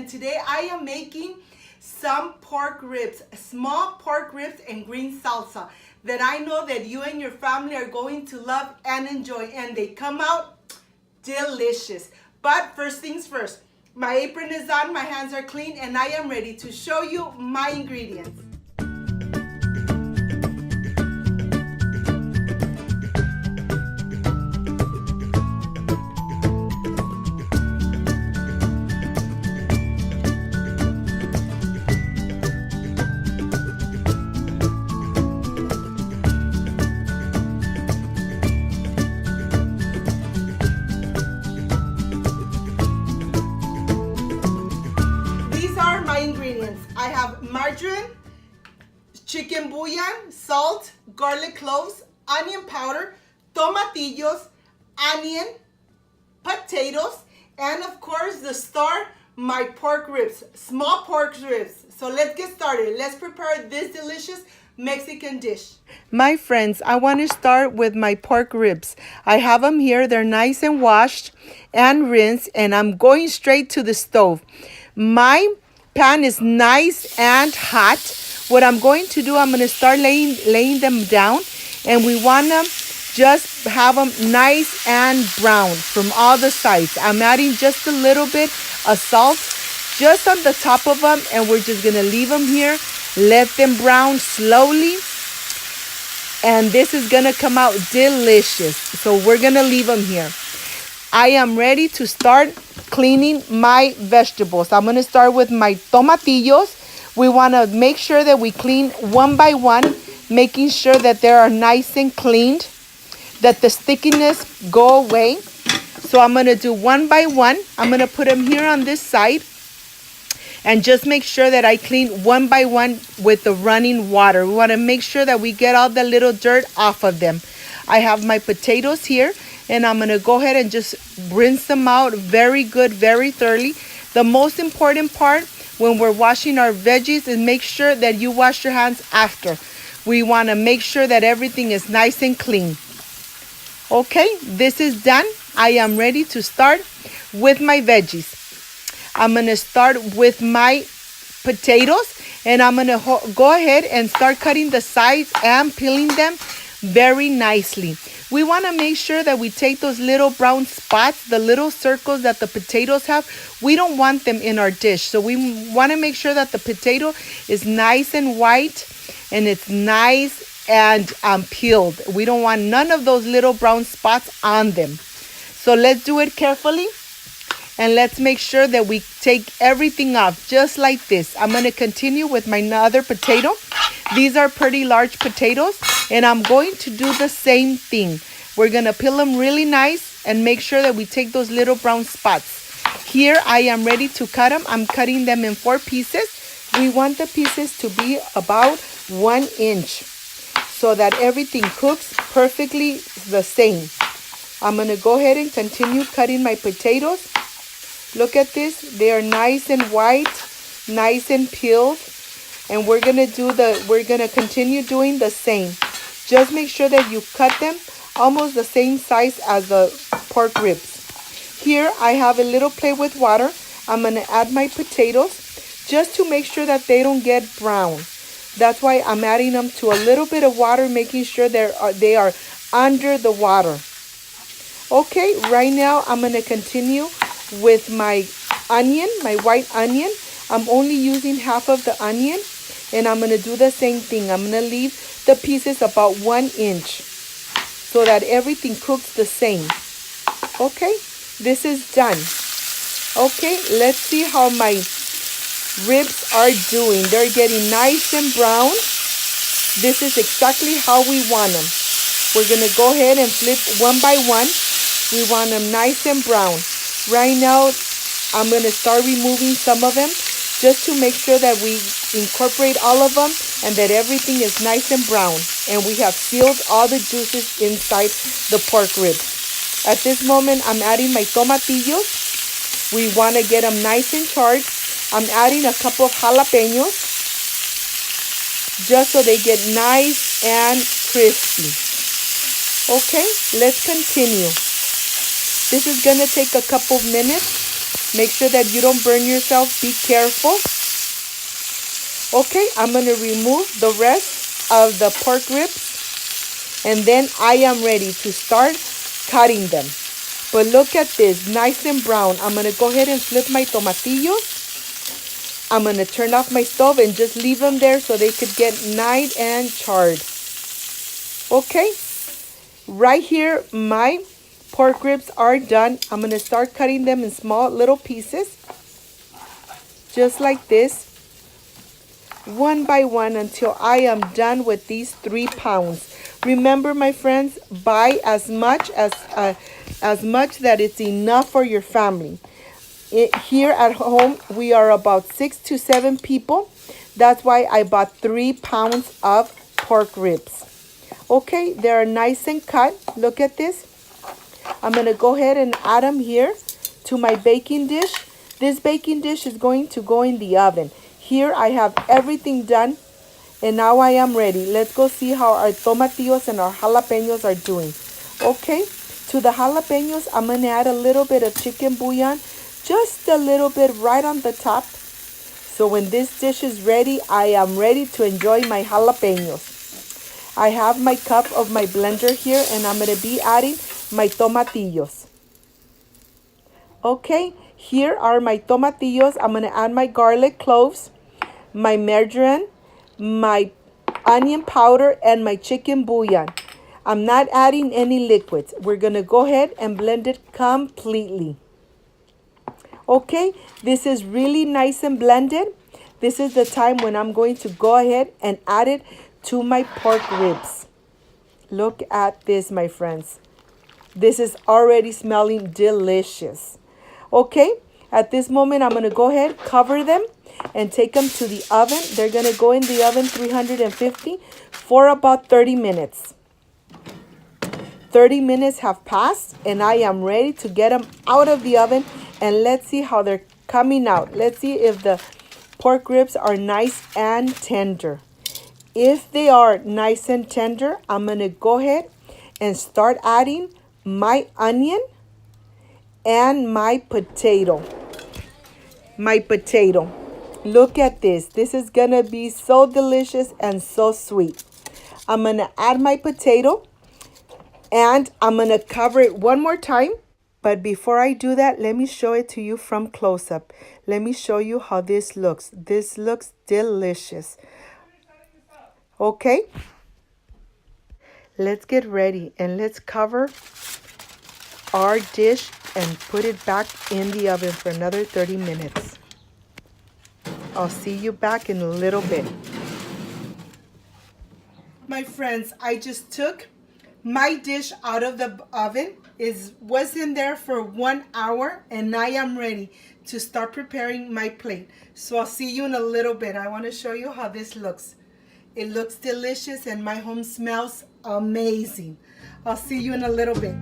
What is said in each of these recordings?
and today I am making some pork ribs, small pork ribs and green salsa that I know that you and your family are going to love and enjoy, and they come out delicious. But first things first, my apron is on, my hands are clean, and I am ready to show you my ingredients. My ingredients: I have margarine, chicken bouillon, salt, garlic cloves, onion powder, tomatillos, onion, potatoes, and of course the star, my pork ribs, small pork ribs. So let's get started. Let's prepare this delicious Mexican dish. My friends, I want to start with my pork ribs. I have them here. They're nice and washed and rinsed, and I'm going straight to the stove. My pan is nice and hot. What I'm going to do, I'm going to start laying them down, and we want to just have them nice and brown from all the sides. I'm adding just a little bit of salt just on the top of them, and we're just going to leave them here. Let them brown slowly, and this is going to come out delicious. So we're going to leave them here. I am ready to start cleaning my vegetables. I'm going to start with my tomatillos. We want to make sure that we clean one by one, making sure that they are nice and cleaned, that the stickiness go away. So I'm going to do one by one. I'm going to put them here on this side and just make sure that I clean one by one with the running water. We want to make sure that we get all the little dirt off of them. I have my potatoes here, and I'm going to go ahead and just rinse them out very good, very thoroughly. The most important part when we're washing our veggies is make sure that you wash your hands after. We want to make sure that everything is nice and clean. Okay, this is done. I am ready to start with my veggies. I'm going to start with my potatoes, and I'm going to go ahead and start cutting the sides and peeling them very nicely. We want to make sure that we take those little brown spots, the little circles that the potatoes have. We don't want them in our dish. So we want to make sure that the potato is nice and white and it's nice and peeled. We don't want none of those little brown spots on them. So let's do it carefully, and let's make sure that we take everything off just like this. I'm going to continue with my other potato. These are pretty large potatoes, and I'm going to do the same thing. We're going to peel them really nice and make sure that we take those little brown spots. Here I am ready to cut them. I'm cutting them in 4 pieces. We want the pieces to be about 1 inch so that everything cooks perfectly the same. I'm going to go ahead and continue cutting my potatoes. Look at this. They are nice and white, nice and peeled. And we're going to continue doing the same. Just make sure that you cut them almost the same size as the pork ribs. Here I have a little plate with water. I'm going to add my potatoes just to make sure that they don't get brown. That's why I'm adding them to a little bit of water, making sure they are under the water. Okay, right now I'm going to continue with my onion, my white onion. I'm only using half of the onion, and I'm going to do the same thing. I'm going to leave the pieces about 1 inch so that everything cooks the same. Okay, this is done. Okay, let's see how my ribs are doing. They're getting nice and brown. This is exactly how we want them. We're going to go ahead and flip one by one. We want them nice and brown. Right now, I'm going to start removing some of them just to make sure that we incorporate all of them and that everything is nice and brown. And we have sealed all the juices inside the pork ribs. At this moment, I'm adding my tomatillos. We want to get them nice and charred. I'm adding a couple of jalapenos just so they get nice and crispy. Okay, let's continue. This is going to take a couple of minutes. Make sure that you don't burn yourself. Be careful. Okay, I'm going to remove the rest of the pork ribs. And then I am ready to start cutting them. But look at this, nice and brown. I'm going to go ahead and flip my tomatillos. I'm going to turn off my stove and just leave them there so they could get nice and charred. Okay, right here, my pork ribs are done. I'm going to start cutting them in small little pieces. Just like this. One by one until I am done with these 3 pounds. Remember, my friends, buy as much that it's enough for your family. Here at home, we are about 6 to 7 people. That's why I bought 3 pounds of pork ribs. Okay, they're nice and cut. Look at this. I'm going to go ahead and add them here to my baking dish. This baking dish is going to go in the oven. Here I have everything done, and now I am ready. Let's go see how our tomatillos and our jalapenos are doing. Okay, to the jalapenos, I'm going to add a little bit of chicken bouillon, just a little bit right on the top. So when this dish is ready, I am ready to enjoy my jalapenos. I have my cup of my blender here, and I'm going to be adding my tomatillos. Okay, here are my tomatillos. I'm going to add my garlic cloves, my margarine, my onion powder, and my chicken bouillon. I'm not adding any liquids. We're going to go ahead and blend it completely. Okay, this is really nice and blended. This is the time when I'm going to go ahead and add it to my pork ribs. Look at this, my friends. This is already smelling delicious. Okay, at this moment, I'm going to go ahead, cover them, and take them to the oven. They're going to go in the oven 350 for about 30 minutes. 30 minutes have passed, and I am ready to get them out of the oven, and let's see how they're coming out. Let's see if the pork ribs are nice and tender. If they are nice and tender, I'm going to go ahead and start adding my onion and my potato. Look at this. This is going to be so delicious and so sweet. I'm going to add my potato, and I'm going to cover it one more time. But before I do that, let me show it to you from close up. Let me show you how this looks. This looks delicious. Okay. Let's get ready and let's cover our dish and put it back in the oven for another 30 minutes. I'll see you back in a little bit. My friends, I just took my dish out of the oven. It was in there for 1 hour, and I am ready to start preparing my plate. So I'll see you in a little bit. I want to show you how this looks. It looks delicious, and my home smells amazing. I'll see you in a little bit.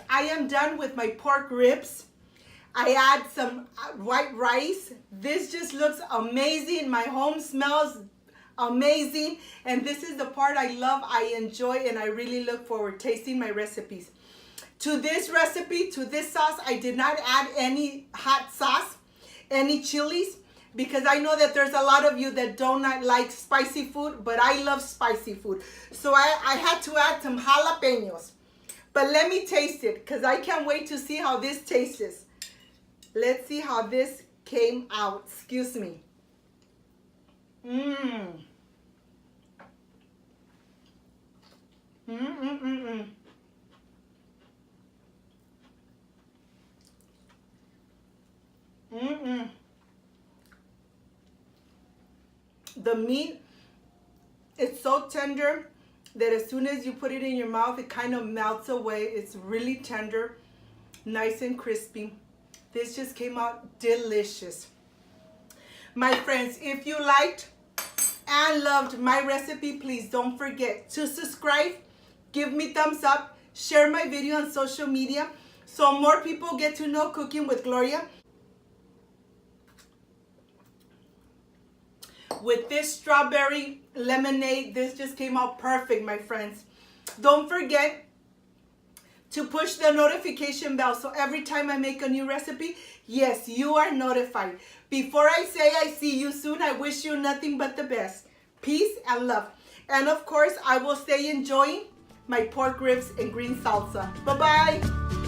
I am done with my pork ribs. I add some white rice. This just looks amazing. My home smells amazing. And this is the part I love, I enjoy, and I really look forward tasting my recipes. To this recipe, to this sauce, I did not add any hot sauce, any chilies, because I know that there's a lot of you that do not like spicy food, but I love spicy food. So I had to add some jalapenos. But let me taste it, because I can't wait to see how this tastes. Let's see how this came out. Excuse me. Mmm. Mmm. Mm-mm. The meat, it's so tender that as soon as you put it in your mouth, it kind of melts away. It's really tender, nice and crispy. This just came out delicious. My friends, if you liked and loved my recipe, please don't forget to subscribe, give me thumbs up, share my video on social media so more people get to know Cooking with Gloria. With this strawberry lemonade, this just came out perfect, my friends. Don't forget to push the notification bell so every time I make a new recipe, yes, you are notified. Before I say I see you soon, I wish you nothing but the best. Peace and love. And of course, I will stay enjoying my pork ribs and green salsa. Bye-bye.